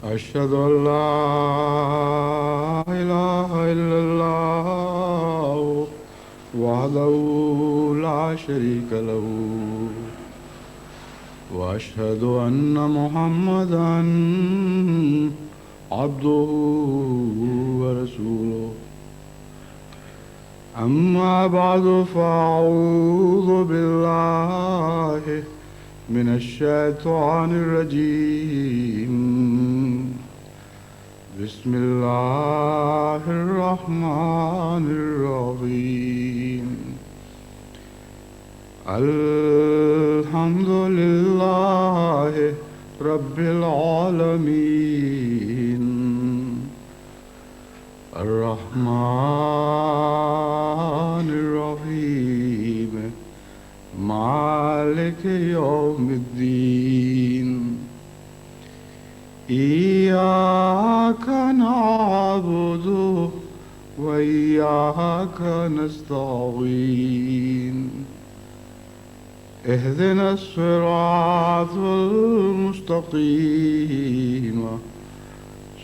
أشهد أن لا إله إلا الله وحده لا شريك له وأشهد أن محمدا عبده ورسوله أما بعد فأعوذ بالله من الشيطان الرجيم بسم الله الرحمن الرحيم الحمد لله رب العالمين الرحمن الرحيم مالك يوم الدين إياك نعبد وإياك نستعين اهدنا الصراط المستقيم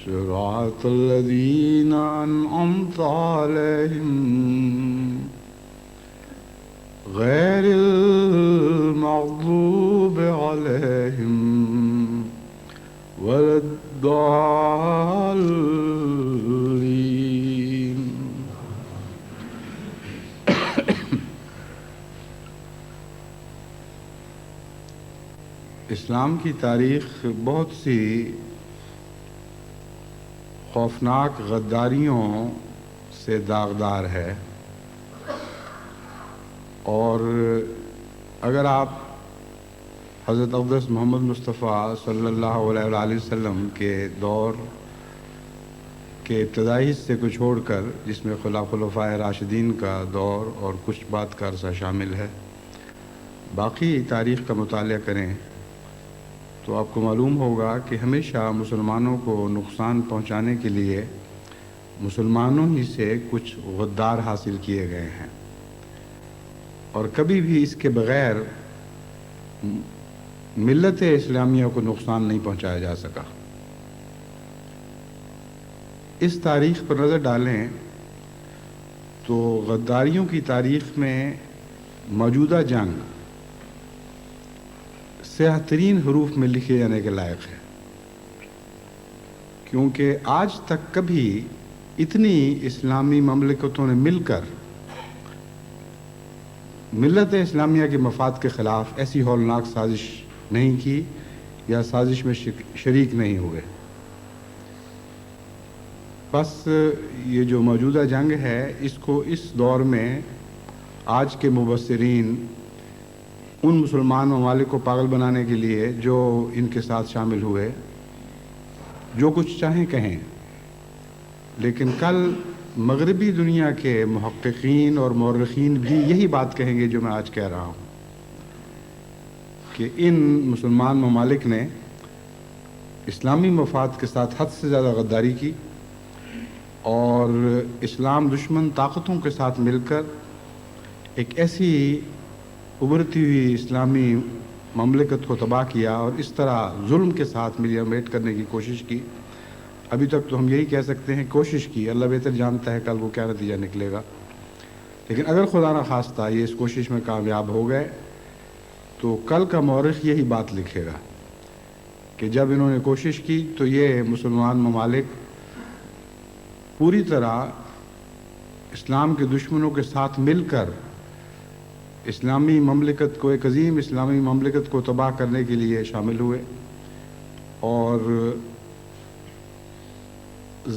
صراط الذين أنعمت عليهم غير المغضوب عليهم ولا الضالين. اسلام کی تاریخ بہت سی خوفناک غداریوں سے داغدار ہے، اور اگر آپ حضرت اقدس محمد مصطفیٰ صلی اللہ علیہ وآلہ وسلم کے دور کے ابتدائی حصے کو چھوڑ کر، جس میں خلفائے راشدین کا دور اور کچھ بعد کا عرصہ شامل ہے، باقی تاریخ کا مطالعہ کریں تو آپ کو معلوم ہوگا کہ ہمیشہ مسلمانوں کو نقصان پہنچانے کے لیے مسلمانوں ہی سے کچھ غدار حاصل کیے گئے ہیں، اور کبھی بھی اس کے بغیر ملت اسلامیہ کو نقصان نہیں پہنچایا جا سکا۔ اس تاریخ پر نظر ڈالیں تو غداریوں کی تاریخ میں موجودہ جنگ سیاہ ترین حروف میں لکھے جانے کے لائق ہے، کیونکہ آج تک کبھی اتنی اسلامی مملکتوں نے مل کر ملت اسلامیہ کے مفاد کے خلاف ایسی ہولناک سازش نہیں کی یا سازش میں شریک نہیں ہوئے۔ بس یہ جو موجودہ جنگ ہے، اس کو اس دور میں آج کے مبصرین ان مسلمان ممالک کو پاگل بنانے کے لیے جو ان کے ساتھ شامل ہوئے جو کچھ چاہیں کہیں، لیکن کل مغربی دنیا کے محققین اور مورخین بھی یہی بات کہیں گے جو میں آج کہہ رہا ہوں، کہ ان مسلمان ممالک نے اسلامی مفاد کے ساتھ حد سے زیادہ غداری کی، اور اسلام دشمن طاقتوں کے ساتھ مل کر ایک ایسی ابھرتی ہوئی اسلامی مملکت کو تباہ کیا، اور اس طرح ظلم کے ساتھ ملیامیٹ کرنے کی کوشش کی۔ ابھی تک تو ہم یہی کہہ سکتے ہیں کوشش کی، اللہ بہتر جانتا ہے کل کو کیا نتیجہ نکلے گا، لیکن اگر خدا نہ خواستہ یہ اس کوشش میں کامیاب ہو گئے تو کل کا مورخ یہی بات لکھے گا کہ جب انہوں نے کوشش کی تو یہ مسلمان ممالک پوری طرح اسلام کے دشمنوں کے ساتھ مل کر اسلامی مملکت کو، ایک عظیم اسلامی مملکت کو تباہ کرنے کے لیے شامل ہوئے، اور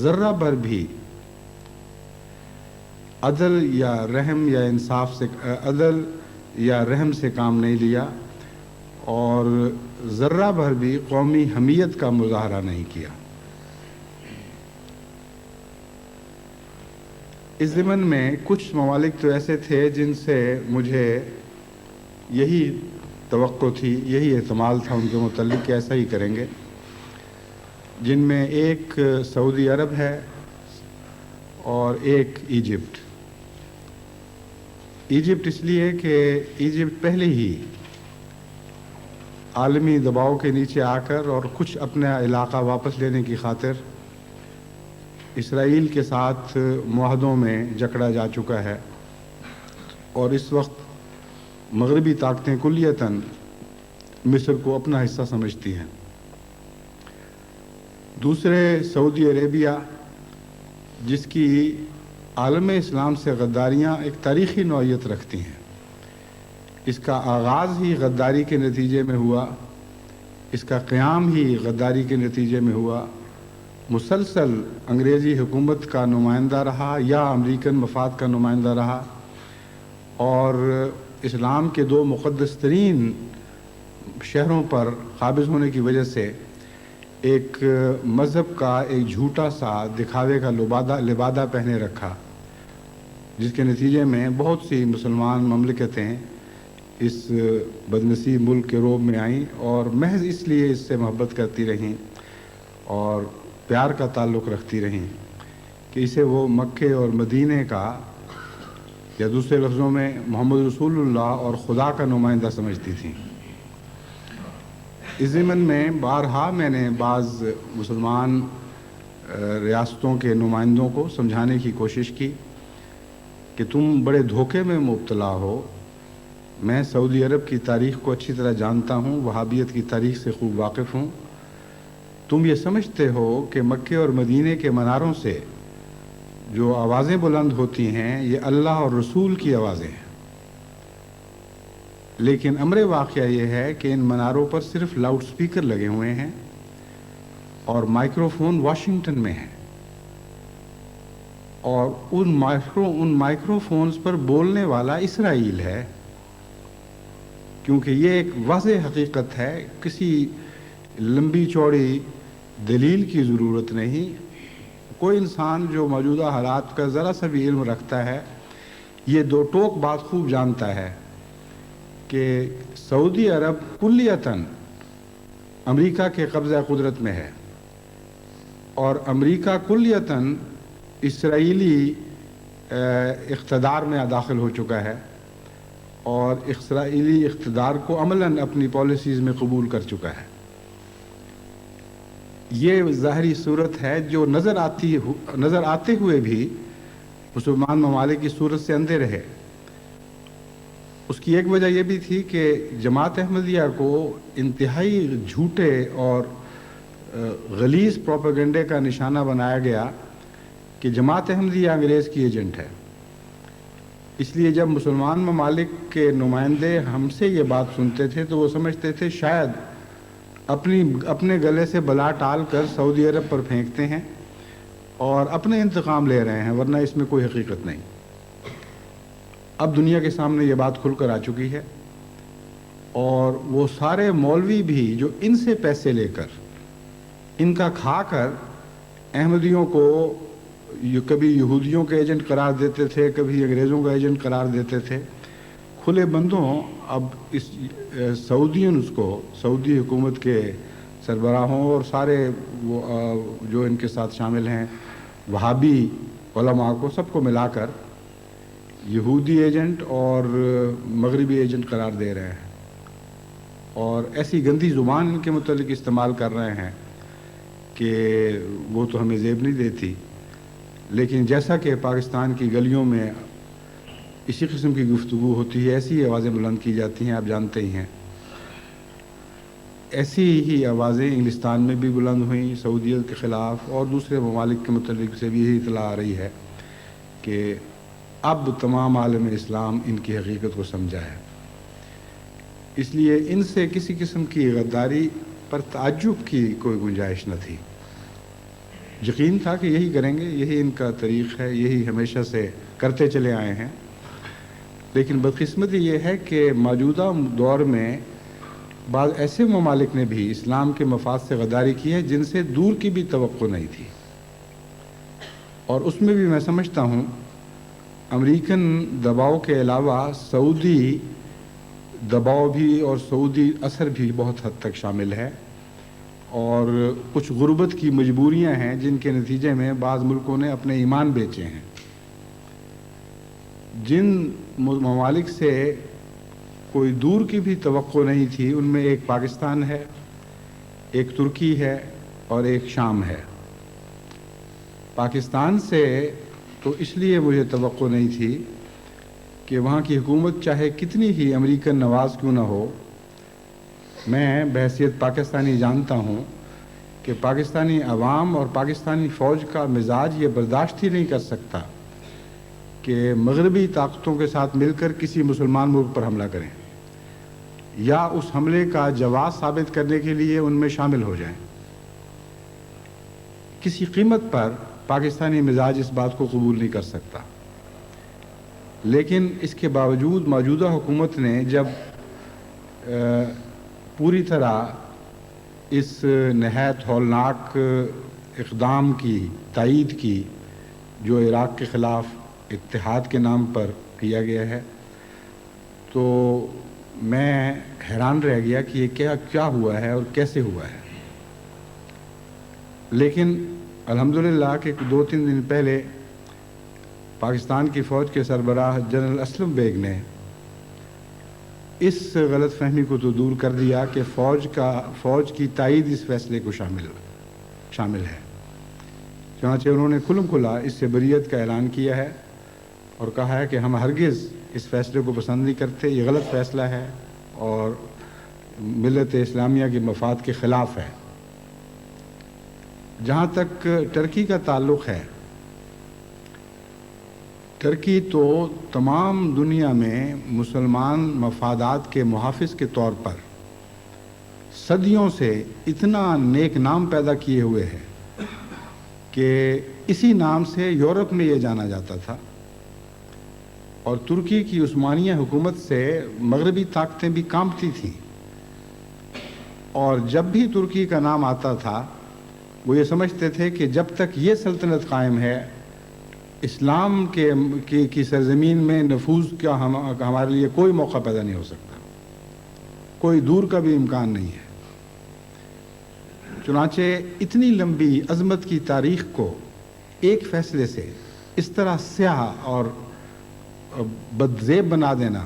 ذرہ بھر بھی عدل یا رحم یا انصاف سے، عدل یا رحم سے کام نہیں لیا، اور ذرہ بھر بھی قومی حمیت کا مظاہرہ نہیں کیا۔ اس ضمن میں کچھ ممالک تو ایسے تھے جن سے مجھے یہی توقع تھی، یہی احتمال تھا ان کے متعلق کہ ایسا ہی کریں گے، جن میں ایک سعودی عرب ہے اور ایک ایجپٹ۔ ایجپٹ اس لیے کہ ایجپٹ پہلے ہی عالمی دباؤ کے نیچے آ کر اور کچھ اپنا علاقہ واپس لینے کی خاطر اسرائیل کے ساتھ معاہدوں میں جکڑا جا چکا ہے، اور اس وقت مغربی طاقتیں کلیتاً مصر کو اپنا حصہ سمجھتی ہیں۔ دوسرے سعودی عربیہ، جس کی عالم اسلام سے غداریاں ایک تاریخی نوعیت رکھتی ہیں، اس کا آغاز ہی غداری کے نتیجے میں ہوا، اس کا قیام ہی غداری کے نتیجے میں ہوا، مسلسل انگریزی حکومت کا نمائندہ رہا یا امریکن مفاد کا نمائندہ رہا، اور اسلام کے دو مقدس ترین شہروں پر قابض ہونے کی وجہ سے ایک مذہب کا ایک جھوٹا سا دکھاوے کا لبادہ پہنے رکھا، جس کے نتیجے میں بہت سی مسلمان مملکتیں اس بدنصیب ملک کے روب میں آئیں اور محض اس لیے اس سے محبت کرتی رہیں اور پیار کا تعلق رکھتی رہیں کہ اسے وہ مکے اور مدینے کا، یا دوسرے لفظوں میں محمد رسول اللہ اور خدا کا نمائندہ سمجھتی تھیں۔ اس ضمن میں بارہا میں نے بعض مسلمان ریاستوں کے نمائندوں کو سمجھانے کی کوشش کی کہ تم بڑے دھوکے میں مبتلا ہو۔ میں سعودی عرب کی تاریخ کو اچھی طرح جانتا ہوں، وہابیت کی تاریخ سے خوب واقف ہوں۔ تم یہ سمجھتے ہو کہ مکے اور مدینے کے مناروں سے جو آوازیں بلند ہوتی ہیں یہ اللہ اور رسول کی آوازیں ہیں، لیکن امر واقعہ یہ ہے کہ ان مناروں پر صرف لاؤڈ سپیکر لگے ہوئے ہیں اور مائکرو فون واشنگٹن میں ہیں، اور ان مائکرو فونز پر بولنے والا اسرائیل ہے، کیونکہ یہ ایک واضح حقیقت ہے، کسی لمبی چوڑی دلیل کی ضرورت نہیں۔ کوئی انسان جو موجودہ حالات کا ذرا سا بھی علم رکھتا ہے یہ دو ٹوک بات خوب جانتا ہے کہ سعودی عرب کلیتاً امریکہ کے قبضہ قدرت میں ہے، اور امریکہ کلیتاً اسرائیلی اقتدار میں داخل ہو چکا ہے اور اسرائیلی اقتدار کو عملاً اپنی پالیسیز میں قبول کر چکا ہے۔ یہ ظاہری صورت ہے جو نظر آتے ہوئے بھی مسلمان ممالک کی صورت سے اندھے رہے۔ اس کی ایک وجہ یہ بھی تھی کہ جماعت احمدیہ کو انتہائی جھوٹے اور غلیظ پروپیگنڈے کا نشانہ بنایا گیا کہ جماعت احمدیہ انگریز کی ایجنٹ ہے۔ اس لیے جب مسلمان ممالک کے نمائندے ہم سے یہ بات سنتے تھے تو وہ سمجھتے تھے شاید اپنے گلے سے بلا ٹال کر سعودی عرب پر پھینکتے ہیں اور اپنے انتقام لے رہے ہیں، ورنہ اس میں کوئی حقیقت نہیں۔ اب دنیا کے سامنے یہ بات کھل کر آ چکی ہے، اور وہ سارے مولوی بھی جو ان سے پیسے لے کر، ان کا کھا کر احمدیوں کو کبھی یہودیوں کے ایجنٹ قرار دیتے تھے، کبھی انگریزوں کا ایجنٹ قرار دیتے تھے، کھلے بندوں اب اس سعودی حکومت کے سربراہوں اور سارے وہ جو ان کے ساتھ شامل ہیں وہابی علماء کو، سب کو ملا کر یہودی ایجنٹ اور مغربی ایجنٹ قرار دے رہے ہیں، اور ایسی گندی زبان ان کے متعلق استعمال کر رہے ہیں کہ وہ تو ہمیں زیب نہیں دیتی۔ لیکن جیسا کہ پاکستان کی گلیوں میں اسی قسم کی گفتگو ہوتی ہے، ایسی ہی آوازیں بلند کی جاتی ہیں، آپ جانتے ہی ہیں۔ ایسی ہی آوازیں انگلستان میں بھی بلند ہوئیں سعودیت کے خلاف، اور دوسرے ممالک کے متعلق سے بھی یہی اطلاع آ رہی ہے کہ اب تمام عالم اسلام ان کی حقیقت کو سمجھا ہے۔ اس لیے ان سے کسی قسم کی غداری پر تعجب کی کوئی گنجائش نہ تھی۔ یقین تھا کہ یہی کریں گے، یہی ان کا طریق ہے، یہی ہمیشہ سے کرتے چلے آئے ہیں۔ لیکن بدقسمتی یہ ہے کہ موجودہ دور میں بعض ایسے ممالک نے بھی اسلام کے مفاد سے غداری کی ہے جن سے دور کی بھی توقع نہیں تھی، اور اس میں بھی میں سمجھتا ہوں امریکن دباؤ کے علاوہ سعودی دباؤ بھی اور سعودی اثر بھی بہت حد تک شامل ہے، اور کچھ غربت کی مجبوریاں ہیں جن کے نتیجے میں بعض ملکوں نے اپنے ایمان بیچے ہیں۔ جن ممالک سے کوئی دور کی بھی توقع نہیں تھی. ان میں ایک پاکستان ہے، ایک ترکی ہے اور ایک شام ہے. پاکستان سے تو اس لیے مجھے توقع نہیں تھی کہ وہاں کی حکومت چاہے کتنی ہی امریکن نواز کیوں نہ ہو، میں بحیثیت پاکستانی جانتا ہوں کہ پاکستانی عوام اور پاکستانی فوج کا مزاج یہ برداشت ہی نہیں کر سکتا کہ مغربی طاقتوں کے ساتھ مل کر کسی مسلمان ملک پر حملہ کریں یا اس حملے کا جواز ثابت کرنے کے لیے ان میں شامل ہو جائیں. کسی قیمت پر پاکستانی مزاج اس بات کو قبول نہیں کر سکتا. لیکن اس کے باوجود موجودہ حکومت نے جب پوری طرح اس نہایت ہولناک اقدام کی تائید کی جو عراق کے خلاف اتحاد کے نام پر کیا گیا ہے، تو میں حیران رہ گیا کہ یہ کیا ہوا ہے اور کیسے ہوا ہے. لیکن الحمدللہ کہ 2-3 دن پہلے پاکستان کی فوج کے سربراہ جنرل اسلم بیگ نے اس غلط فہمی کو تو دور کر دیا کہ فوج کی تائید اس فیصلے کو شامل ہے. چنانچہ انہوں نے کھلم کھلا اس سے بریت کا اعلان کیا ہے اور کہا ہے کہ ہم ہرگز اس فیصلے کو پسند نہیں کرتے، یہ غلط فیصلہ ہے اور ملت اسلامیہ کے مفاد کے خلاف ہے. جہاں تک ٹرکی کا تعلق ہے، ٹرکی تو تمام دنیا میں مسلمان مفادات کے محافظ کے طور پر صدیوں سے اتنا نیک نام پیدا کیے ہوئے ہے کہ اسی نام سے یورپ میں یہ جانا جاتا تھا. اور ترکی کی عثمانیہ حکومت سے مغربی طاقتیں بھی کانپتی تھیں، اور جب بھی ترکی کا نام آتا تھا وہ یہ سمجھتے تھے کہ جب تک یہ سلطنت قائم ہے اسلام کی سرزمین میں نفوذ کا ہمارے لیے کوئی موقع پیدا نہیں ہو سکتا، کوئی دور کا بھی امکان نہیں ہے. چنانچہ اتنی لمبی عظمت کی تاریخ کو ایک فیصلے سے اس طرح سیاہ اور بدزیب بنا دینا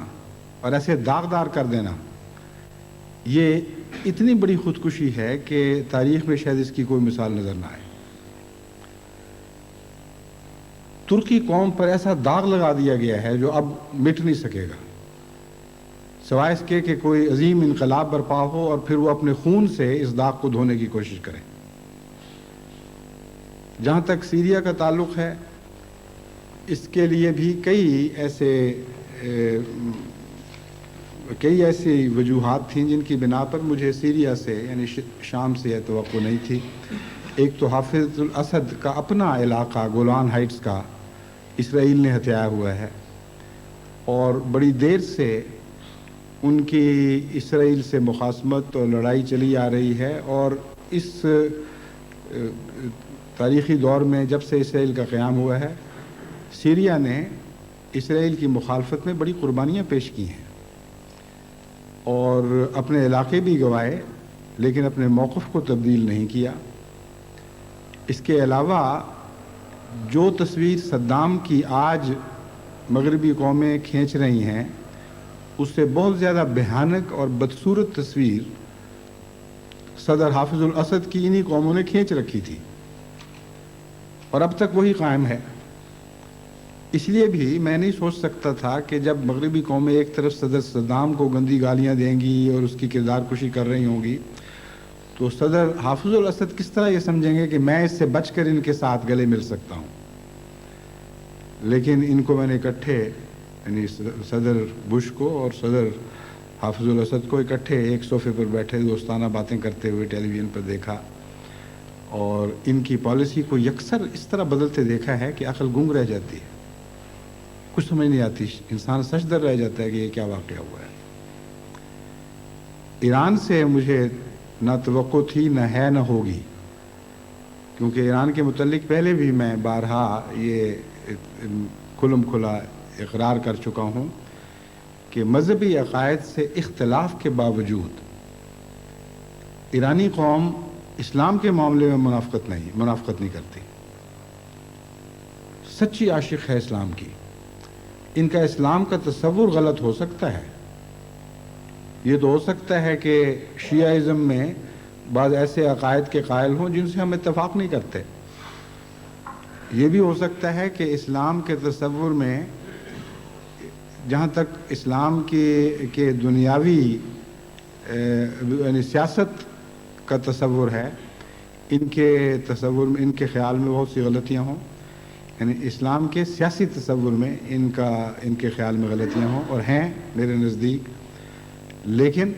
اور ایسے داغدار کر دینا، یہ اتنی بڑی خودکشی ہے کہ تاریخ میں شاید اس کی کوئی مثال نظر نہ آئے. ترکی قوم پر ایسا داغ لگا دیا گیا ہے جو اب مٹ نہیں سکے گا، سوائے اس کے کہ کوئی عظیم انقلاب برپا ہو اور پھر وہ اپنے خون سے اس داغ کو دھونے کی کوشش کریں. جہاں تک سیریا کا تعلق ہے، اس کے لیے بھی کئی ایسی وجوہات تھیں جن کی بنا پر مجھے سیریا سے یعنی شام سے یہ توقع نہیں تھی. ایک تو حافظ الاسد کا اپنا علاقہ گولان ہائٹس کا اسرائیل نے ہتھیایا ہوا ہے، اور بڑی دیر سے ان کی اسرائیل سے مخاصمت اور لڑائی چلی آ رہی ہے. اور اس تاریخی دور میں جب سے اسرائیل کا قیام ہوا ہے، سیریا نے اسرائیل کی مخالفت میں بڑی قربانیاں پیش کی ہیں اور اپنے علاقے بھی گنوائے، لیکن اپنے موقف کو تبدیل نہیں کیا. اس کے علاوہ جو تصویر صدام کی آج مغربی قومیں کھینچ رہی ہیں، اس سے بہت زیادہ بھیانک اور بدصورت تصویر صدر حافظ الاسد کی انہی قوموں نے کھینچ رکھی تھی اور اب تک وہی قائم ہے. اس لیے بھی میں نہیں سوچ سکتا تھا کہ جب مغربی قومیں ایک طرف صدر صدام کو گندی گالیاں دیں گی اور اس کی کردار کشی کر رہی ہوں گی، تو صدر حافظ الاسد کس طرح یہ سمجھیں گے کہ میں اس سے بچ کر ان کے ساتھ گلے مل سکتا ہوں. لیکن ان کو میں نے اکٹھے، یعنی صدر بش کو اور صدر حافظ الاسد کو اکٹھے ایک صوفے پر بیٹھے دوستانہ باتیں کرتے ہوئے ٹیلی ویژن پر دیکھا، اور ان کی پالیسی کو یکسر اس طرح بدلتے دیکھا ہے کہ عقل گنگ رہ جاتی ہے، کچھ سمجھ نہیں آتی، انسان سچ در رہ جاتا ہے کہ یہ کیا واقعہ ہوا ہے. ایران سے مجھے نہ توقع تھی، نہ ہے، نہ ہوگی، کیونکہ ایران کے متعلق پہلے بھی میں بارہا یہ کھلم کھلا اقرار کر چکا ہوں کہ مذہبی عقائد سے اختلاف کے باوجود ایرانی قوم اسلام کے معاملے میں منافقت نہیں کرتی، سچی عاشق ہے اسلام کی. ان کا اسلام کا تصور غلط ہو سکتا ہے، یہ تو ہو سکتا ہے کہ شیعہ میں بعض ایسے عقائد کے قائل ہوں جن سے ہم اتفاق نہیں کرتے. یہ بھی ہو سکتا ہے کہ اسلام کے تصور میں، جہاں تک اسلام کے دنیاوی یعنی سیاست کا تصور ہے، ان کے تصور میں، ان کے خیال میں بہت سی غلطیاں ہوں. یعنی اسلام کے سیاسی تصور میں ان کے خیال میں غلطیاں ہوں، اور ہیں میرے نزدیک. لیکن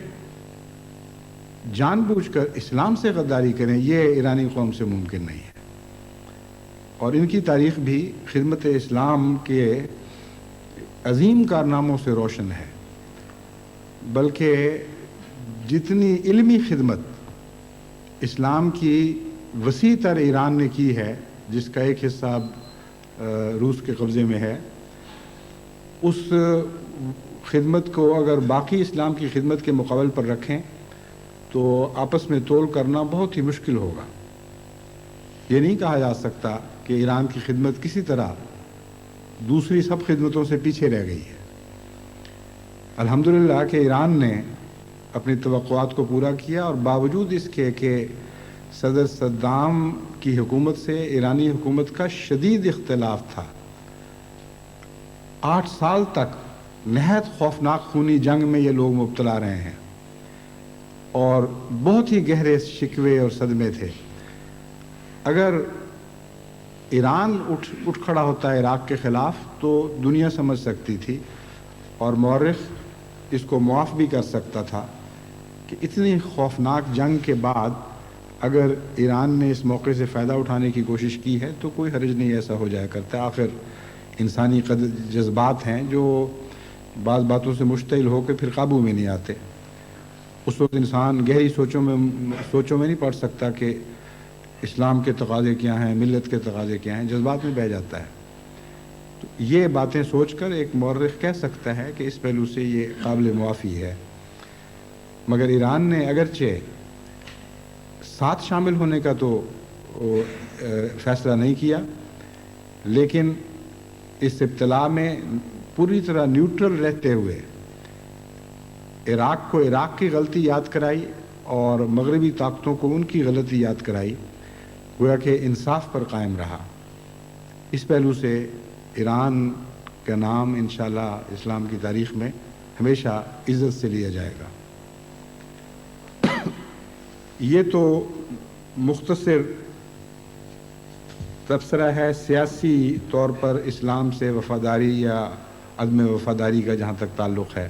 جان بوجھ کر اسلام سے غداری کریں، یہ ایرانی قوم سے ممکن نہیں ہے. اور ان کی تاریخ بھی خدمت اسلام کے عظیم کارناموں سے روشن ہے. بلکہ جتنی علمی خدمت اسلام کی وسیع تر ایران نے کی ہے، جس کا ایک حصہ روس کے قبضے میں ہے، اس خدمت کو اگر باقی اسلام کی خدمت کے مقابل پر رکھیں تو آپس میں تول کرنا بہت ہی مشکل ہوگا. یہ نہیں کہا جا سکتا کہ ایران کی خدمت کسی طرح دوسری سب خدمتوں سے پیچھے رہ گئی ہے. الحمدللہ کہ ایران نے اپنی توقعات کو پورا کیا، اور باوجود اس کے کہ صدر صدام کی حکومت سے ایرانی حکومت کا شدید اختلاف تھا، 8 سال تک نہایت خوفناک خونی جنگ میں یہ لوگ مبتلا رہے ہیں، اور بہت ہی گہرے شکوے اور صدمے تھے. اگر ایران اٹھ کھڑا ہوتا ہے عراق کے خلاف تو دنیا سمجھ سکتی تھی، اور مورخ اس کو معاف بھی کر سکتا تھا کہ اتنی خوفناک جنگ کے بعد اگر ایران نے اس موقع سے فائدہ اٹھانے کی کوشش کی ہے تو کوئی حرج نہیں ایسا ہو جایا کرتا. آخر انسانی جذبات ہیں جو بعض باتوں سے مشتعل ہو کے پھر قابو میں نہیں آتے. اس وقت انسان گہری سوچوں میں نہیں پڑ سکتا کہ اسلام کے تقاضے کیا ہیں، ملت کے تقاضے کیا ہیں، جذبات میں بہہ جاتا ہے. تو یہ باتیں سوچ کر ایک مورخ کہہ سکتا ہے کہ اس پہلو سے یہ قابل معافی ہے. مگر ایران نے اگرچہ ساتھ شامل ہونے کا تو فیصلہ نہیں کیا، لیکن اس ابتلا میں پوری طرح نیوٹرل رہتے ہوئے عراق کو عراق کی غلطی یاد کرائی اور مغربی طاقتوں کو ان کی غلطی یاد کرائی، گویا کہ انصاف پر قائم رہا. اس پہلو سے ایران کا نام انشاءاللہ اسلام کی تاریخ میں ہمیشہ عزت سے لیا جائے گا. یہ تو مختصر تبصرہ ہے سیاسی طور پر اسلام سے وفاداری یا عدم وفاداری کا جہاں تک تعلق ہے.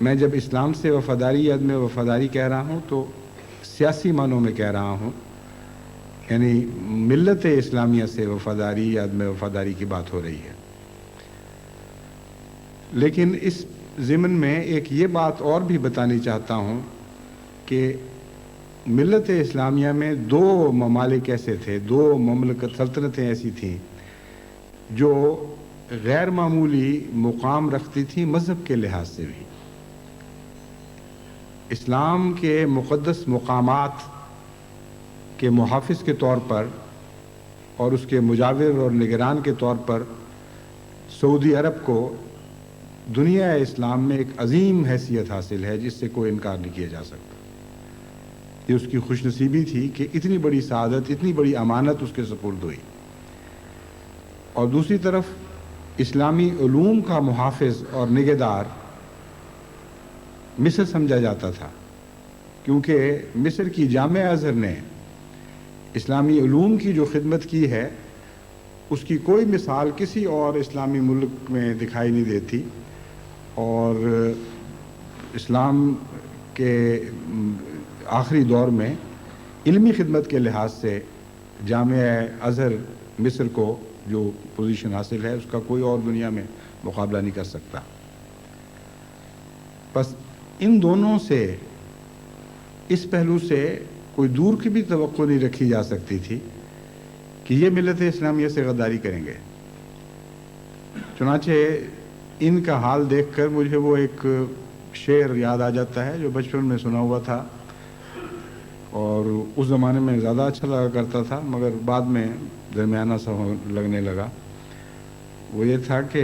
میں جب اسلام سے وفاداری یا عدم وفاداری کہہ رہا ہوں تو سیاسی معنوں میں کہہ رہا ہوں، یعنی ملت اسلامیہ سے وفاداری یا عدم وفاداری کی بات ہو رہی ہے. لیکن اس ضمن میں ایک یہ بات اور بھی بتانی چاہتا ہوں کہ ملت اسلامیہ میں 2 ممالک ایسے تھے، 2 مملکت سلطنتیں ایسی تھیں جو غیر معمولی مقام رکھتی تھیں مذہب کے لحاظ سے بھی. اسلام کے مقدس مقامات کے محافظ کے طور پر اور اس کے مجاور اور نگران کے طور پر سعودی عرب کو دنیا اسلام میں ایک عظیم حیثیت حاصل ہے جس سے کوئی انکار نہیں کیا جا سکتا. یہ اس کی خوش نصیبی تھی کہ اتنی بڑی سعادت، اتنی بڑی امانت اس کے سپرد ہوئی. اور دوسری طرف اسلامی علوم کا محافظ اور نگہدار مصر سمجھا جاتا تھا، کیونکہ مصر کی جامعہ ازہر نے اسلامی علوم کی جو خدمت کی ہے اس کی کوئی مثال کسی اور اسلامی ملک میں دکھائی نہیں دیتی. اور اسلام کے آخری دور میں علمی خدمت کے لحاظ سے جامعہ ازہر مصر کو جو پوزیشن حاصل ہے اس کا کوئی اور دنیا میں مقابلہ نہیں کر سکتا. بس ان دونوں سے اس پہلو سے کوئی دور کی بھی توقع نہیں رکھی جا سکتی تھی کہ یہ ملت اسلامیہ سے غداری کریں گے. چنانچہ ان کا حال دیکھ کر مجھے وہ ایک شعر یاد آ جاتا ہے جو بچپن میں سنا ہوا تھا اور اس زمانے میں زیادہ اچھا لگا کرتا تھا، مگر بعد میں درمیانہ سا لگنے لگا. وہ یہ تھا کہ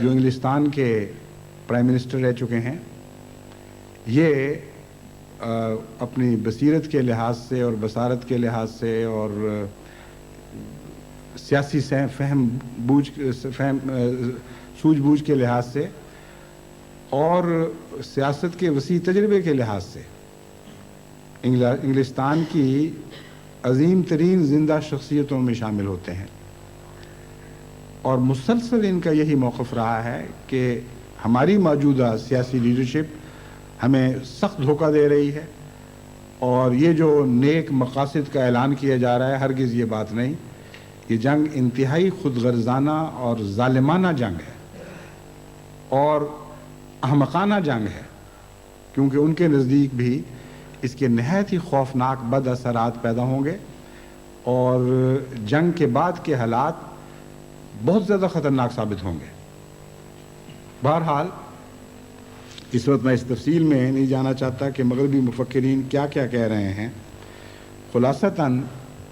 جو انگلستان کے پرائم منسٹر رہ چکے ہیں، یہ اپنی بصیرت کے لحاظ سے اور بصارت کے لحاظ سے اور سیاسی سوجھ بوجھ کے لحاظ سے اور سیاست کے وسیع تجربے کے لحاظ سے انگلستان کی عظیم ترین زندہ شخصیتوں میں شامل ہوتے ہیں، اور مسلسل ان کا یہی موقف رہا ہے کہ ہماری موجودہ سیاسی لیڈرشپ ہمیں سخت دھوکہ دے رہی ہے، اور یہ جو نیک مقاصد کا اعلان کیا جا رہا ہے، ہرگز یہ بات نہیں. یہ جنگ انتہائی خود غرضانہ اور ظالمانہ جنگ ہے اور احمقانہ جنگ ہے، کیونکہ ان کے نزدیک بھی اس کے نہایت ہی خوفناک بد اثرات پیدا ہوں گے، اور جنگ کے بعد کے حالات بہت زیادہ خطرناک ثابت ہوں گے. بہرحال اس وقت میں اس تفصیل میں نہیں جانا چاہتا کہ مغربی مفکرین کیا کیا کہہ رہے ہیں. خلاصتاً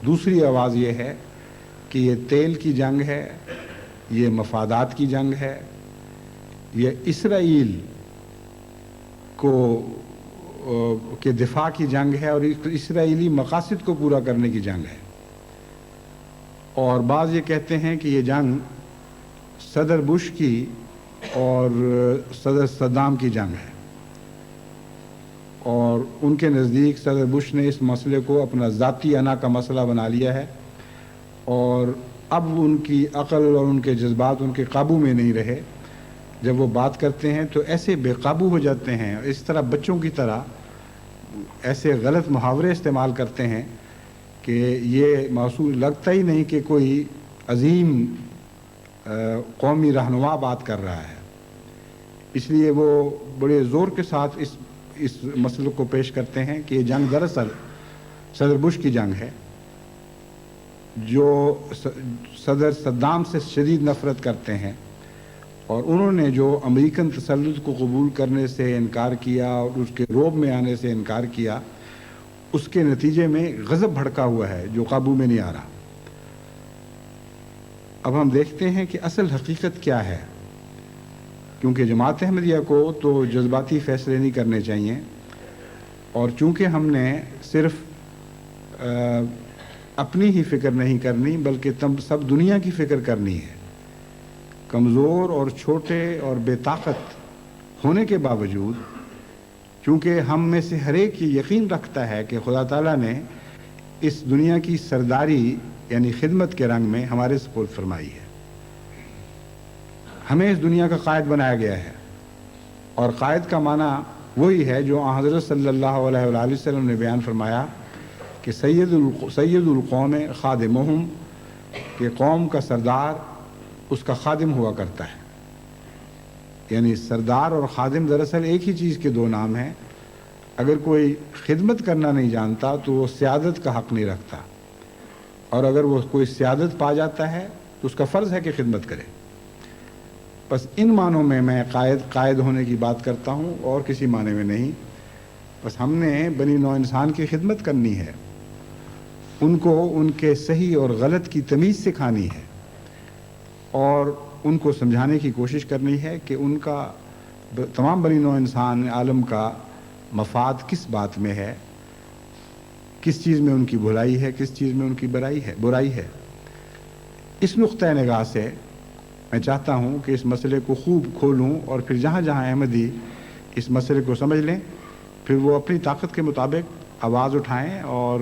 دوسری آواز یہ ہے کہ یہ تیل کی جنگ ہے، یہ مفادات کی جنگ ہے، یہ اسرائیل کے دفاع کی جنگ ہے اور اسرائیلی مقاصد کو پورا کرنے کی جنگ ہے. اور بعض یہ کہتے ہیں کہ یہ جنگ صدر بش کی اور صدر صدام کی جنگ ہے، اور ان کے نزدیک صدر بش نے اس مسئلے کو اپنا ذاتی انا کا مسئلہ بنا لیا ہے، اور اب ان کی عقل اور ان کے جذبات ان کے قابو میں نہیں رہے. جب وہ بات کرتے ہیں تو ایسے بے قابو ہو جاتے ہیں، اس طرح بچوں کی طرح ایسے غلط محاورے استعمال کرتے ہیں کہ یہ محسوس لگتا ہی نہیں کہ کوئی عظیم قومی رہنما بات کر رہا ہے. اس لیے وہ بڑے زور کے ساتھ اس مسئلے کو پیش کرتے ہیں کہ یہ جنگ دراصل صدر بش کی جنگ ہے، جو صدر صدام سے شدید نفرت کرتے ہیں، اور انہوں نے جو امریکن تسلط کو قبول کرنے سے انکار کیا اور اس کے روب میں آنے سے انکار کیا، اس کے نتیجے میں غضب بھڑکا ہوا ہے جو قابو میں نہیں آ رہا. اب ہم دیکھتے ہیں کہ اصل حقیقت کیا ہے، کیونکہ جماعت احمدیہ کو تو جذباتی فیصلے نہیں کرنے چاہیے، اور چونکہ ہم نے صرف اپنی ہی فکر نہیں کرنی بلکہ سب دنیا کی فکر کرنی ہے. کمزور اور چھوٹے اور بے طاقت ہونے کے باوجود، چونکہ ہم میں سے ہر ایک یہ یقین رکھتا ہے کہ خدا تعالیٰ نے اس دنیا کی سرداری یعنی خدمت کے رنگ میں ہمارے سپرد فرمائی ہے. ہمیں اس دنیا کا قائد بنایا گیا ہے، اور قائد کا معنی وہی ہے جو حضرت صلی اللہ علیہ وآلہ وسلم نے بیان فرمایا کہ سید القوم خادمہم، کہ قوم کا سردار اس کا خادم ہوا کرتا ہے. یعنی سردار اور خادم دراصل ایک ہی چیز کے دو نام ہیں. اگر کوئی خدمت کرنا نہیں جانتا تو وہ سیادت کا حق نہیں رکھتا، اور اگر وہ کوئی سیادت پا جاتا ہے تو اس کا فرض ہے کہ خدمت کرے. بس ان معنوں میں میں قائد ہونے کی بات کرتا ہوں اور کسی معنی میں نہیں. بس ہم نے بنی نوع انسان کی خدمت کرنی ہے، ان کو ان کے صحیح اور غلط کی تمیز سکھانی ہے، اور ان کو سمجھانے کی کوشش کرنی ہے کہ ان کا تمام بنی نوع انسان عالم کا مفاد کس بات میں ہے، کس چیز میں ان کی بھلائی ہے، کس چیز میں ان کی برائی ہے. اس نقطۂ نگاہ سے میں چاہتا ہوں کہ اس مسئلے کو خوب کھولوں، اور پھر جہاں جہاں احمدی اس مسئلے کو سمجھ لیں، پھر وہ اپنی طاقت کے مطابق آواز اٹھائیں اور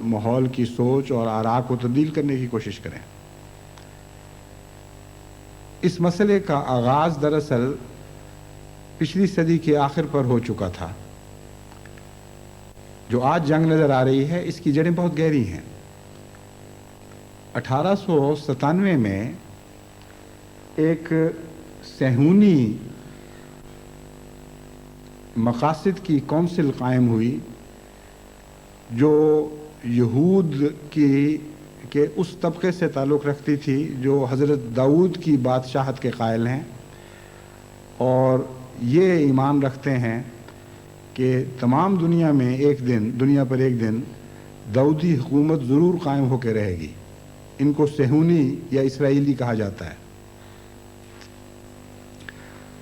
ماحول کی سوچ اور آراء کو تبدیل کرنے کی کوشش کریں. اس مسئلے کا آغاز دراصل پچھلی صدی کے آخر پر ہو چکا تھا. جو آج جنگ نظر آ رہی ہے اس کی جڑیں بہت گہری ہیں. 1897 میں ایک صہیونی مقاصد کی کونسل قائم ہوئی جو یہود کے اس طبقے سے تعلق رکھتی تھی جو حضرت داؤد کی بادشاہت کے قائل ہیں، اور یہ ایمان رکھتے ہیں کہ تمام دنیا پر ایک دن داؤدی حکومت ضرور قائم ہو کے رہے گی. ان کو صہیونی یا اسرائیلی کہا جاتا ہے.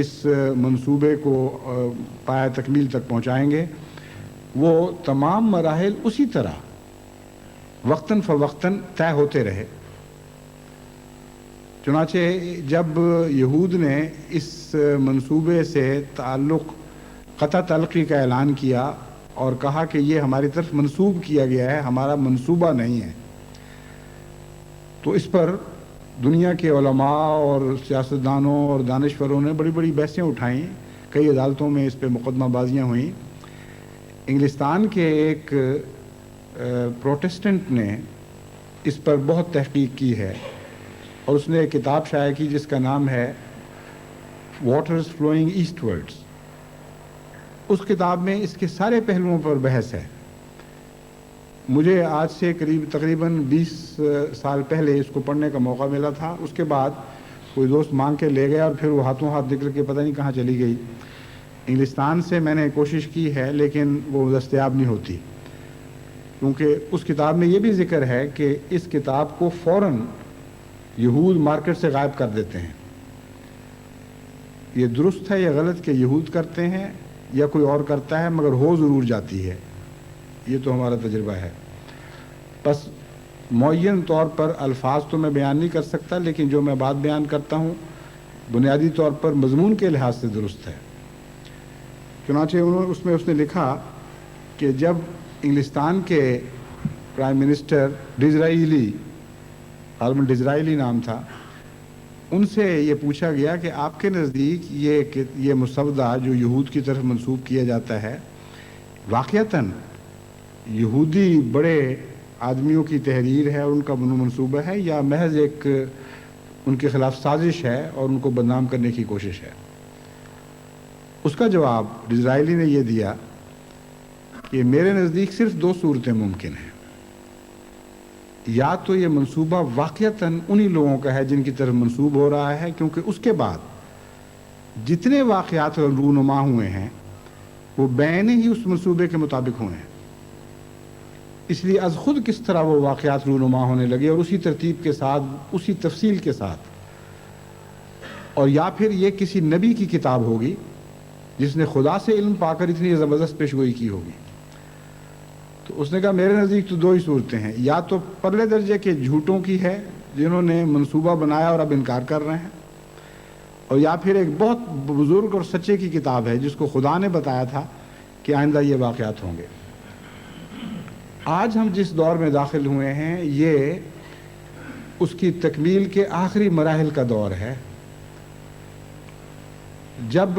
اس منصوبے کو پایہ تکمیل تک پہنچائیں گے، وہ تمام مراحل اسی طرح وقتاً فوقتاً طے ہوتے رہے۔ چنانچہ جب یہود نے اس منصوبے سے قطع تعلقی کا اعلان کیا اور کہا کہ یہ ہماری طرف منسوب کیا گیا ہے، ہمارا منصوبہ نہیں ہے، تو اس پر دنیا کے علماء اور سیاستدانوں اور دانشوروں نے بڑی بڑی بحثیں اٹھائیں، کئی عدالتوں میں اس پہ مقدمہ بازیاں ہوئیں۔ انگلستان کے ایک پروٹسٹنٹ نے اس پر بہت تحقیق کی ہے اور اس نے ایک کتاب شائع کی جس کا نام ہے واٹرز فلوئنگ ایسٹ ورڈز۔ اس کتاب میں اس کے سارے پہلوؤں پر بحث ہے۔ مجھے آج سے تقریباً 20 سال پہلے اس کو پڑھنے کا موقع ملا تھا، اس کے بعد کوئی دوست مانگ کے لے گیا اور پھر وہ ہاتھوں ہاتھ نکل کے پتہ نہیں کہاں چلی گئی۔ انگلستان سے میں نے کوشش کی ہے لیکن وہ دستیاب نہیں ہوتی، کیونکہ اس کتاب میں یہ بھی ذکر ہے کہ اس کتاب کو فوراً یہود مارکیٹ سے غائب کر دیتے ہیں۔ یہ درست ہے یا غلط کہ یہود کرتے ہیں یا کوئی اور کرتا ہے، مگر ہو ضرور جاتی ہے، یہ تو ہمارا تجربہ ہے۔ بس معین طور پر الفاظ تو میں بیان نہیں کر سکتا، لیکن جو میں بات بیان کرتا ہوں بنیادی طور پر مضمون کے لحاظ سے درست ہے۔ چنانچہ اس نے لکھا کہ جب انگلستان کے پرائم منسٹر ڈزرائیلی، غالباً ڈزرائیلی نام تھا، ان سے یہ پوچھا گیا کہ آپ کے نزدیک یہ مسودہ جو یہود کی طرف منسوب کیا جاتا ہے واقعتاً یہودی بڑے آدمیوں کی تحریر ہے اور ان کا منصوبہ ہے یا محض ایک ان کے خلاف سازش ہے اور ان کو بدنام کرنے کی کوشش ہے؟ اس کا جواب ڈزرائیلی نے یہ دیا کہ میرے نزدیک صرف 2 صورتیں ممکن ہیں، یا تو یہ منصوبہ واقعتاً انہی لوگوں کا ہے جن کی طرف منسوب ہو رہا ہے، کیونکہ اس کے بعد جتنے واقعات رونما ہوئے ہیں وہ بین ہی اس منصوبے کے مطابق ہوئے ہیں، اس لیے از خود کس طرح وہ واقعات رونما ہونے لگے اور اسی ترتیب کے ساتھ، اسی تفصیل کے ساتھ، اور یا پھر یہ کسی نبی کی کتاب ہوگی جس نے خدا سے علم پا کر اتنی زبردست پیشگوئی کی ہوگی۔ تو اس نے کہا میرے نزدیک تو 2 ہی صورتیں ہیں، یا تو پرلے درجے کے جھوٹوں کی ہے جنہوں نے منصوبہ بنایا اور اب انکار کر رہے ہیں، اور یا پھر ایک بہت بزرگ اور سچے کی کتاب ہے جس کو خدا نے بتایا تھا کہ آئندہ یہ واقعات ہوں گے۔ آج ہم جس دور میں داخل ہوئے ہیں یہ اس کی تکمیل کے آخری مراحل کا دور ہے۔ جب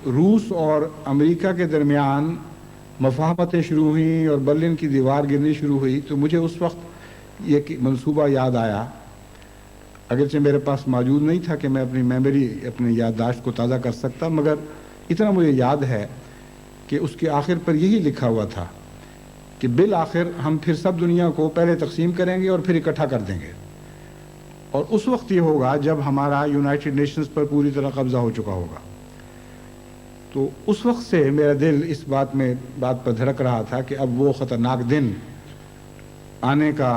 روس اور امریکہ کے درمیان مفاہمتیں شروع ہوئیں اور برلن کی دیوار گرنی شروع ہوئی تو مجھے اس وقت یہ منصوبہ یاد آیا، اگرچہ میرے پاس موجود نہیں تھا کہ میں اپنی یادداشت کو تازہ کر سکتا، مگر اتنا مجھے یاد ہے کہ اس کے آخر پر یہی لکھا ہوا تھا کہ بالآخر ہم پھر سب دنیا کو پہلے تقسیم کریں گے اور پھر اکٹھا کر دیں گے، اور اس وقت یہ ہوگا جب ہمارا یونائٹڈ نیشنز پر پوری طرح قبضہ ہو چکا ہوگا۔ تو اس وقت سے میرا دل اس بات پر دھڑک رہا تھا کہ اب وہ خطرناک دن آنے کا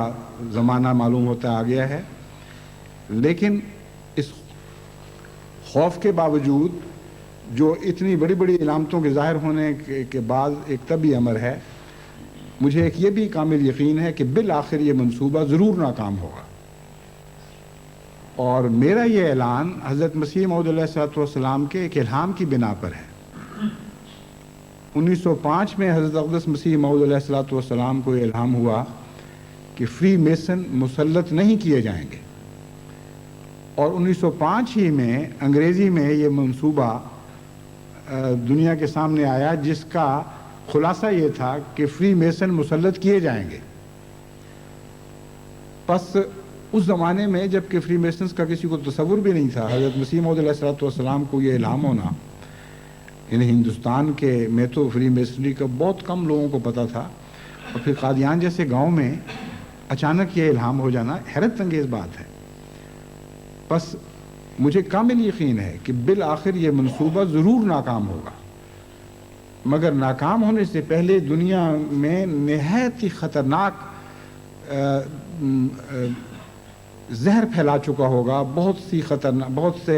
زمانہ معلوم ہوتا آ گیا ہے، لیکن اس خوف کے باوجود جو اتنی بڑی بڑی علامتوں کے ظاہر ہونے کے بعد ایک طبی امر ہے، مجھے ایک یہ بھی کامل یقین ہے کہ بالآخر یہ منصوبہ ضرور ناکام ہوگا، اور میرا یہ اعلان حضرت مسیح موعود علیہ السلام کے ایک الہام کی بنا پر ہے۔ 1905 میں حضرت اقدس مسیح موعود علیہ السلام کو یہ الہام ہوا کہ فری میسن مسلط نہیں کیے جائیں گے، اور 1905 ہی میں انگریزی میں یہ منصوبہ دنیا کے سامنے آیا جس کا خلاصہ یہ تھا کہ فری میسن مسلط کیے جائیں گے۔ پس اس زمانے میں جب کہ فری میسنز کا کسی کو تصور بھی نہیں تھا، حضرت مسیح موعود علیہ السلام کو یہ الہام ہونا، یعنی ہندوستان میں تو فری میسنری کا بہت کم لوگوں کو پتہ تھا، اور پھر قادیان جیسے گاؤں میں اچانک یہ الہام ہو جانا حیرت انگیز بات ہے۔ بس مجھے کامل یقین ہے کہ بالآخر یہ منصوبہ ضرور ناکام ہوگا، مگر ناکام ہونے سے پہلے دنیا میں نہایت ہی خطرناک زہر پھیلا چکا ہوگا، بہت سے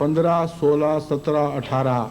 15, 16, 17, 18,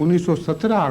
1917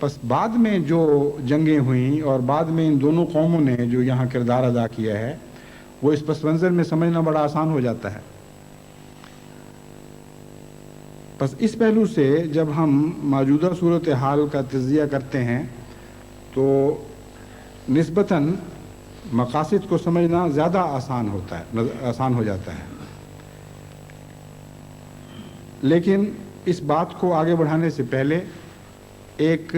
بس بعد میں جو جنگیں ہوئیں اور بعد میں ان دونوں قوموں نے جو یہاں کردار ادا کیا ہے وہ اس پس منظر میں سمجھنا بڑا آسان ہو جاتا ہے۔ بس اس پہلو سے جب ہم موجودہ صورتحال کا تجزیہ کرتے ہیں تو نسبتاً مقاصد کو سمجھنا زیادہ آسان ہو جاتا ہے۔ لیکن اس بات کو آگے بڑھانے سے پہلے ایک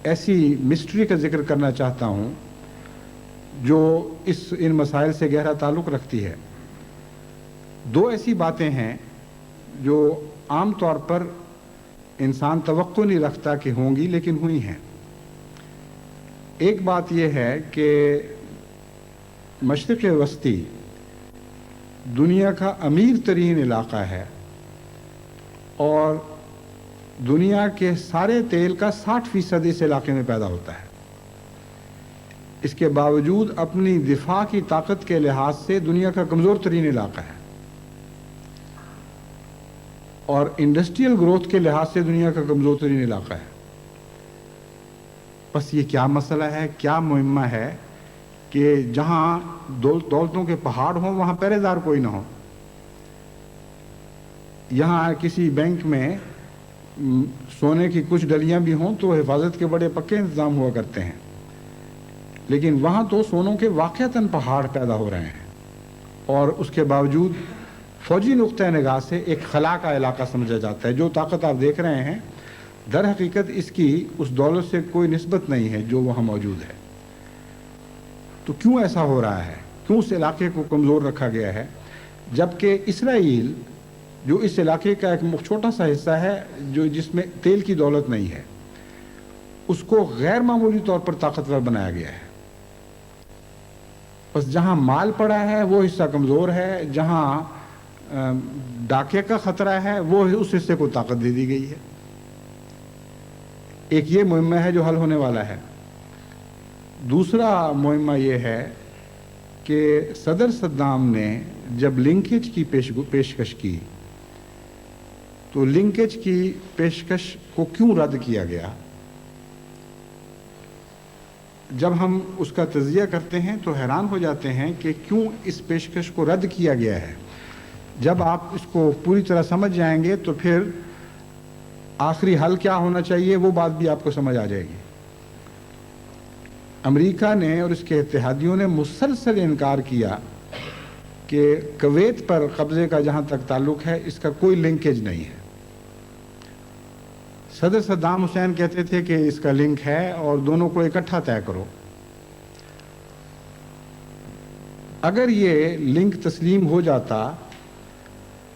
ایسی مسٹری کا ذکر کرنا چاہتا ہوں جو ان مسائل سے گہرا تعلق رکھتی ہے۔ دو ایسی باتیں ہیں جو عام طور پر انسان توقع نہیں رکھتا کہ ہوں گی لیکن ہوئی ہیں۔ ایک بات یہ ہے کہ مشرق وسطی دنیا کا امیر ترین علاقہ ہے اور دنیا کے سارے تیل کا 60% اس علاقے میں پیدا ہوتا ہے۔ اس کے باوجود اپنی دفاع کی طاقت کے لحاظ سے دنیا کا کمزور ترین علاقہ ہے اور انڈسٹریل گروتھ کے لحاظ سے دنیا کا کمزور ترین علاقہ ہے۔ بس یہ کیا مسئلہ ہے، کیا مہمہ ہے کہ جہاں دولتوں کے پہاڑ ہوں وہاں پہرے دار کوئی نہ ہو۔ یہاں کسی بینک میں سونے کی کچھ ڈلیاں بھی ہوں تو حفاظت کے بڑے پکے انتظام ہوا کرتے ہیں، لیکن وہاں تو سونوں کے واقعتاً پہاڑ پیدا ہو رہے ہیں اور اس کے باوجود فوجی نقطہ نگاہ سے ایک خلا کا علاقہ سمجھا جاتا ہے۔ جو طاقت آپ دیکھ رہے ہیں در حقیقت اس کی اس دولت سے کوئی نسبت نہیں ہے جو وہاں موجود ہے۔ تو کیوں ایسا ہو رہا ہے، کیوں اس علاقے کو کمزور رکھا گیا ہے، جبکہ اسرائیل جو اس علاقے کا ایک چھوٹا سا حصہ ہے جس میں تیل کی دولت نہیں ہے، اس کو غیر معمولی طور پر طاقتور بنایا گیا ہے۔ بس جہاں مال پڑا ہے وہ حصہ کمزور ہے، جہاں ڈاکے کا خطرہ ہے وہ اس حصے کو طاقت دے دی گئی ہے۔ ایک یہ مہمہ ہے جو حل ہونے والا ہے۔ دوسرا مہمہ یہ ہے کہ صدر صدام نے جب لنکیج کی پیشکش کی تو لنکیج کی پیشکش کو کیوں رد کیا گیا؟ جب ہم اس کا تجزیہ کرتے ہیں تو حیران ہو جاتے ہیں کہ کیوں اس پیشکش کو رد کیا گیا ہے۔ جب آپ اس کو پوری طرح سمجھ جائیں گے تو پھر آخری حل کیا ہونا چاہیے وہ بات بھی آپ کو سمجھ آ جائے گی۔ امریکہ نے اور اس کے اتحادیوں نے مسلسل انکار کیا کہ کویت پر قبضے کا جہاں تک تعلق ہے اس کا کوئی لنکیج نہیں ہے۔ صدر صدام حسین کہتے تھے کہ اس کا لنک ہے اور دونوں کو اکٹھا طے کرو۔ اگر یہ لنک تسلیم ہو جاتا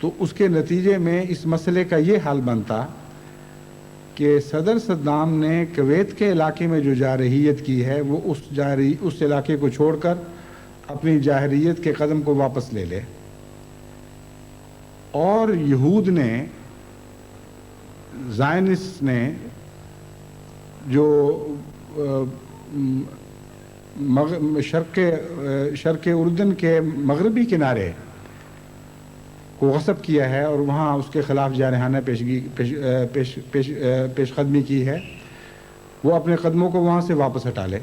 تو اس کے نتیجے میں اس مسئلے کا یہ حل بنتا کہ صدر صدام نے کویت کے علاقے میں جو جارحیت کی ہے وہ اس علاقے کو چھوڑ کر اپنی جارحیت کے قدم کو واپس لے لے، اور یہود نے زائنسٹ نے جو شرق اردن کے مغربی کنارے کو غصب کیا ہے اور وہاں اس کے خلاف جارحانہ پیش قدمی کی ہے، وہ اپنے قدموں کو وہاں سے واپس ہٹا لے۔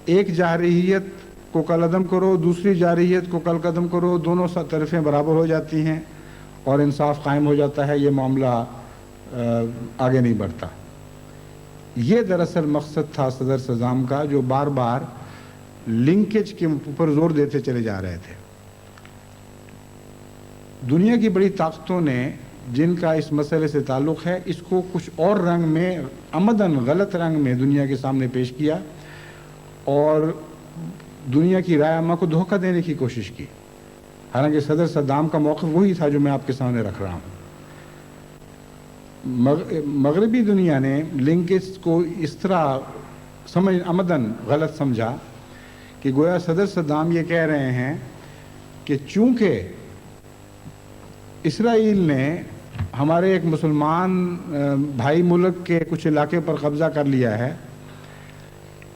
ایک جارحیت کو کل عدم کرو، دوسری جارحیت کو کل قدم کرو، دونوں طرفیں برابر ہو جاتی ہیں اور انصاف قائم ہو جاتا ہے، یہ معاملہ آگے نہیں بڑھتا۔ یہ دراصل مقصد تھا صدر صدام کا، جو بار بار لنکیج کے اوپر زور دیتے چلے جا رہے تھے۔ دنیا کی بڑی طاقتوں نے جن کا اس مسئلے سے تعلق ہے اس کو کچھ اور رنگ میں، عمدن غلط رنگ میں دنیا کے سامنے پیش کیا اور دنیا کی رائے عامہ کو دھوکہ دینے کی کوشش کی، حالانکہ صدر صدام کا موقف وہی تھا جو میں آپ کے سامنے رکھ رہا ہوں۔ مغربی دنیا نے لنکیج کو اس طرح عمدن غلط سمجھا کہ گویا صدر صدام یہ کہہ رہے ہیں کہ چونکہ اسرائیل نے ہمارے ایک مسلمان بھائی ملک کے کچھ علاقے پر قبضہ کر لیا ہے،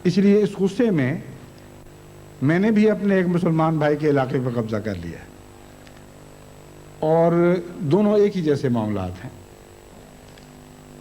اس لیے اس غصے میں نے بھی اپنے ایک مسلمان بھائی کے علاقے پر قبضہ کر لیا ہے، اور دونوں ایک ہی جیسے معاملات ہیں۔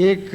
1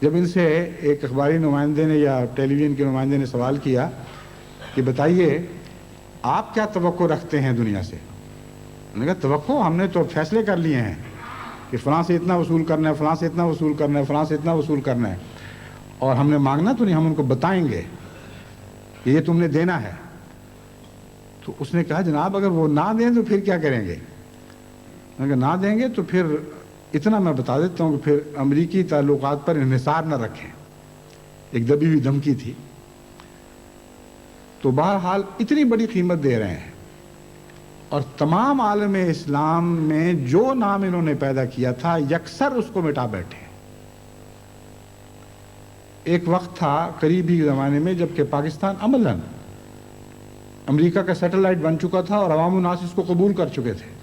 جب ان سے ایک اخباری نمائندے نے یا ٹیلی ویژن کے نمائندے نے سوال کیا کہ بتائیے آپ کیا توقع رکھتے ہیں دنیا سے، انہوں نے کہا توقع ہم نے تو فیصلے کر لیے ہیں کہ فلاں سے اتنا وصول کرنا ہے، فلاں سے اتنا وصول کرنا ہے، فلاں سے اتنا وصول کرنا ہے، اور ہم نے مانگنا تو نہیں، ہم ان کو بتائیں گے کہ یہ تم نے دینا ہے۔ تو اس نے کہا جناب اگر وہ نہ دیں تو پھر کیا کریں گے؟ اگر نہ دیں گے تو پھر اتنا میں بتا دیتا ہوں کہ پھر امریکی تعلقات پر انحصار نہ رکھیں۔ ایک دبی ہوئی دھمکی تھی۔ تو بہرحال اتنی بڑی قیمت دے رہے ہیں، اور تمام عالم اسلام میں جو نام انہوں نے پیدا کیا تھا یکسر اس کو مٹا بیٹھے۔ ایک وقت تھا قریبی زمانے میں جب کہ پاکستان عملاً امریکہ کا سیٹلائٹ بن چکا تھا اور عوام الناس اس کو قبول کر چکے تھے۔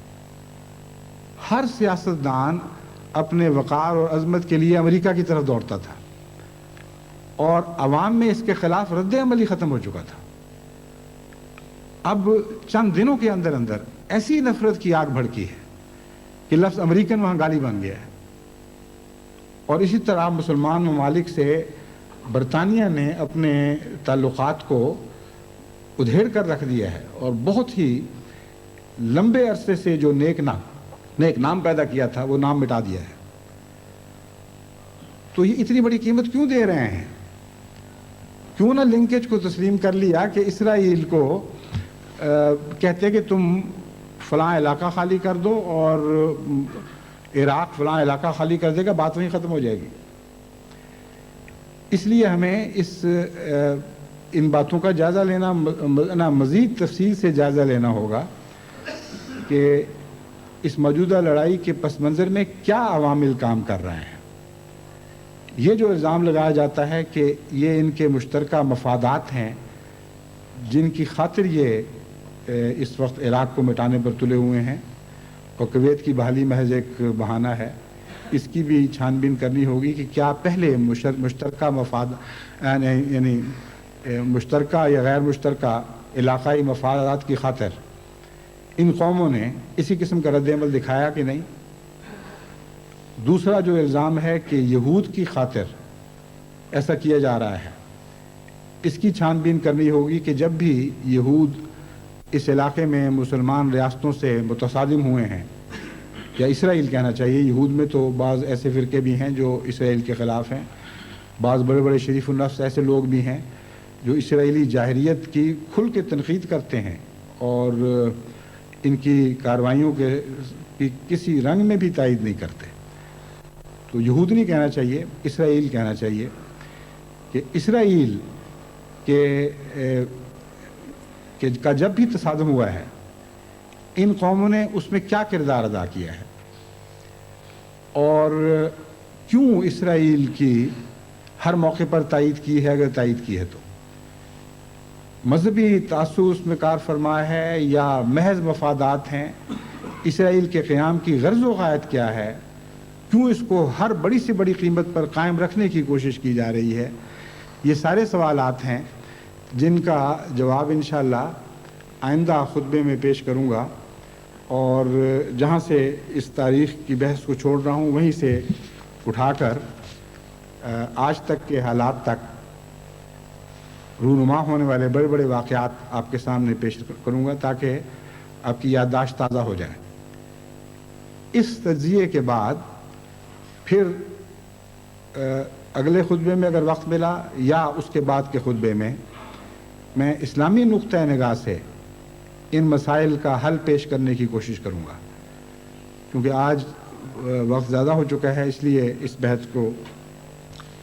ہر سیاستدان اپنے وقار اور عظمت کے لیے امریکہ کی طرف دوڑتا تھا، اور عوام میں اس کے خلاف رد عمل ہی ختم ہو چکا تھا۔ اب چند دنوں کے اندر اندر ایسی نفرت کی آگ بھڑکی ہے کہ لفظ امریکن وہاں گالی بن گیا ہے۔ اور اسی طرح مسلمان ممالک سے برطانیہ نے اپنے تعلقات کو ادھیڑ کر رکھ دیا ہے، اور بہت ہی لمبے عرصے سے جو نیک نام پیدا کیا تھا وہ نام مٹا دیا ہے۔ تو یہ اتنی بڑی قیمت کیوں دے رہے ہیں؟ کیوں نہ لنکیج کو تسلیم کر لیا کہ اسرائیل کو کہتے کہ تم فلاں علاقہ خالی کر دو اور عراق فلاں علاقہ خالی کر دے گا، بات وہیں ختم ہو جائے گی۔ اس لیے ہمیں ان باتوں کا جائزہ لینا، مزید تفصیل سے جائزہ لینا ہوگا کہ اس موجودہ لڑائی کے پس منظر میں کیا عوامل کام کر رہے ہیں۔ یہ جو الزام لگایا جاتا ہے کہ یہ ان کے مشترکہ مفادات ہیں جن کی خاطر یہ اس وقت عراق کو مٹانے پر تلے ہوئے ہیں، اور کویت کی بحالی محض ایک بہانہ ہے، اس کی بھی چھان بین کرنی ہوگی کہ کیا پہلے مشترکہ یعنی مشترکہ یا غیر مشترکہ علاقائی مفادات کی خاطر ان قوموں نے اسی قسم کا رد عمل دکھایا کہ نہیں۔ دوسرا جو الزام ہے کہ یہود کی خاطر ایسا کیا جا رہا ہے، اس کی چھان بین کرنی ہوگی کہ جب بھی یہود اس علاقے میں مسلمان ریاستوں سے متصادم ہوئے ہیں، یا اسرائیل کہنا چاہیے، یہود میں تو بعض ایسے فرقے بھی ہیں جو اسرائیل کے خلاف ہیں، بعض بڑے بڑے شریف النفس ایسے لوگ بھی ہیں جو اسرائیلی جاہریت کی کھل کے تنقید کرتے ہیں اور ان کی کارروائیوں کے کسی رنگ میں بھی تائید نہیں کرتے۔ تو یہود نہیں کہنا چاہیے، اسرائیل کہنا چاہیے کہ اسرائیل کا جب بھی تصادم ہوا ہے ان قوموں نے اس میں کیا کردار ادا کیا ہے، اور کیوں اسرائیل کی ہر موقع پر تائید کی ہے، اگر تائید کی ہے تو مذہبی تعصب اس میں کار فرما ہے یا محض مفادات ہیں، اسرائیل کے قیام کی غرض و غایت کیا ہے، کیوں اس کو ہر بڑی سے بڑی قیمت پر قائم رکھنے کی کوشش کی جا رہی ہے۔ یہ سارے سوالات ہیں جن کا جواب انشاءاللہ آئندہ خطبے میں پیش کروں گا، اور جہاں سے اس تاریخ کی بحث کو چھوڑ رہا ہوں وہیں سے اٹھا کر آج تک کے حالات تک رونما ہونے والے بڑے بڑے واقعات آپ کے سامنے پیش کروں گا تاکہ آپ کی یادداشت تازہ ہو جائے۔ اس تجزیے کے بعد پھر اگلے خطبے میں اگر وقت ملا یا اس کے بعد کے خطبے میں اسلامی نقطہ نگاہ سے ان مسائل کا حل پیش کرنے کی کوشش کروں گا، کیونکہ آج وقت زیادہ ہو چکا ہے، اس لیے اس بحث کو،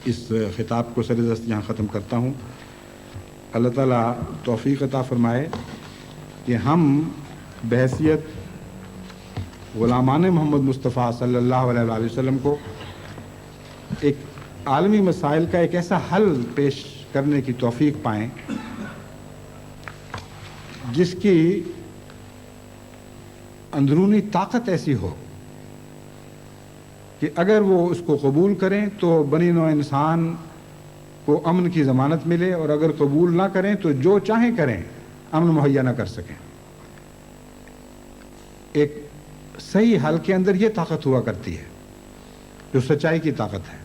اس خطاب کو سر دست یہاں ختم کرتا ہوں۔ اللہ تعالیٰ توفیق عطا فرمائے کہ ہم بحیثیت غلامان محمد مصطفیٰ صلی اللہ علیہ وآلہ وسلم کو ایک عالمی مسائل کا ایک ایسا حل پیش کرنے کی توفیق پائیں جس کی اندرونی طاقت ایسی ہو کہ اگر وہ اس کو قبول کریں تو بنی نوع انسان کو امن کی ضمانت ملے، اور اگر قبول نہ کریں تو جو چاہیں کریں امن مہیا نہ کر سکیں۔ ایک صحیح حل کے اندر یہ طاقت ہوا کرتی ہے جو سچائی کی طاقت ہے۔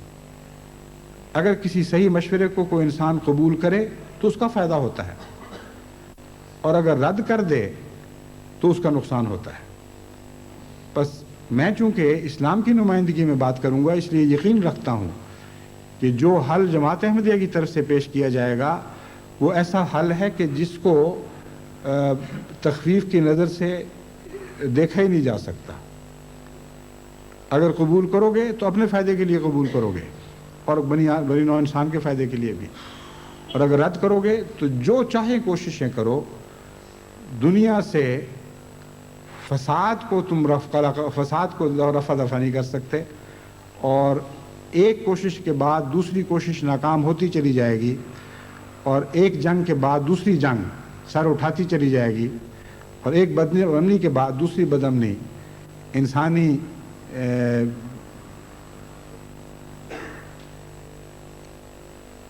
اگر کسی صحیح مشورے کو کوئی انسان قبول کرے تو اس کا فائدہ ہوتا ہے، اور اگر رد کر دے تو اس کا نقصان ہوتا ہے۔ بس میں چونکہ اسلام کی نمائندگی میں بات کروں گا، اس لیے یقین رکھتا ہوں کہ جو حل جماعت احمدیہ کی طرف سے پیش کیا جائے گا وہ ایسا حل ہے کہ جس کو تخفیف کی نظر سے دیکھا ہی نہیں جا سکتا۔ اگر قبول کرو گے تو اپنے فائدے کے لیے قبول کرو گے اور بنی نوع انسان کے فائدے کے لیے بھی، اور اگر رد کرو گے تو جو چاہے کوششیں کرو، دنیا سے فساد کو تم رفع دفع نہیں کر سکتے، اور ایک کوشش کے بعد دوسری کوشش ناکام ہوتی چلی جائے گی، اور ایک جنگ کے بعد دوسری جنگ سر اٹھاتی چلی جائے گی، اور ایک بدامنی کے بعد دوسری بدامنی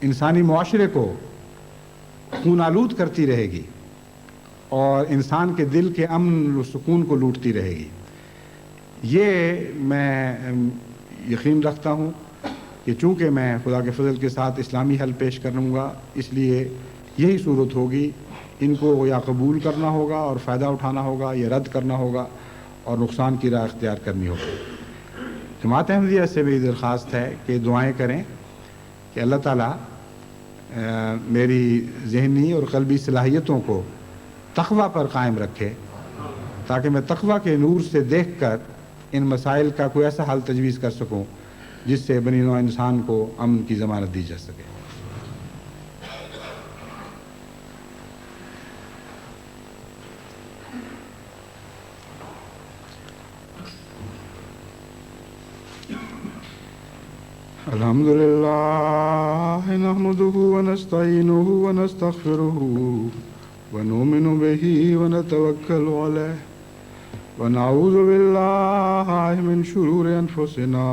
انسانی معاشرے کو خون آلود کرتی رہے گی اور انسان کے دل کے امن و سکون کو لوٹتی رہے گی۔ یہ میں یقین رکھتا ہوں کہ چونکہ میں خدا کے فضل کے ساتھ اسلامی حل پیش کروں گا، اس لیے یہی صورت ہوگی، ان کو یا قبول کرنا ہوگا اور فائدہ اٹھانا ہوگا، یا رد کرنا ہوگا اور نقصان کی راہ اختیار کرنی ہوگی۔ جماعت احمدیہ سے میری درخواست ہے کہ دعائیں کریں کہ اللہ تعالیٰ میری ذہنی اور قلبی صلاحیتوں کو تقویٰ پر قائم رکھے، تاکہ میں تقویٰ کے نور سے دیکھ کر ان مسائل کا کوئی ایسا حل تجویز کر سکوں جس سے بنی نوع انسان کو امن کی ضمانت دی جا سکے۔ الحمد للہ نحمده ونستعینه ونستغفره ونؤمن به ونتوکل علیہ ونعوذ باللہ من شرور انفسنا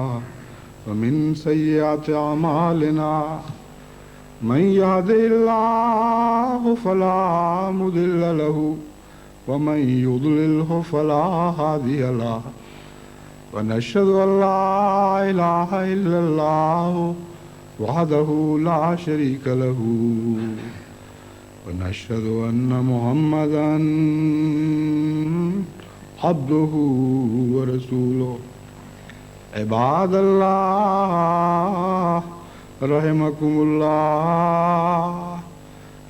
ومن سیئات اعمالنا من يهده الله فلا مضل له ومن يضلله فلا هادي له ونشهد أن لا إله إلا الله وحده لا شريك له ونشهد أن محمدا عبده ورسوله عباد الله رحمكم الله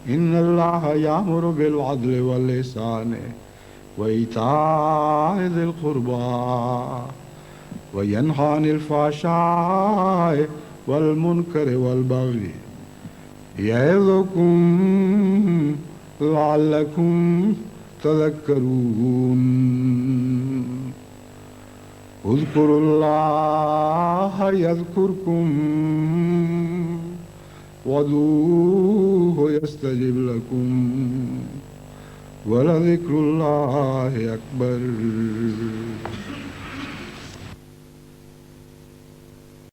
إن الله يأمر بالعدل والإحسان وإيتاء ذي القربى وينهى عن الفحشاء والمنكر والبغي يعظكم لعلكم تذكرون اذكروا الله يذكركم وادعوه يستجب لكم ولذكر الله أكبر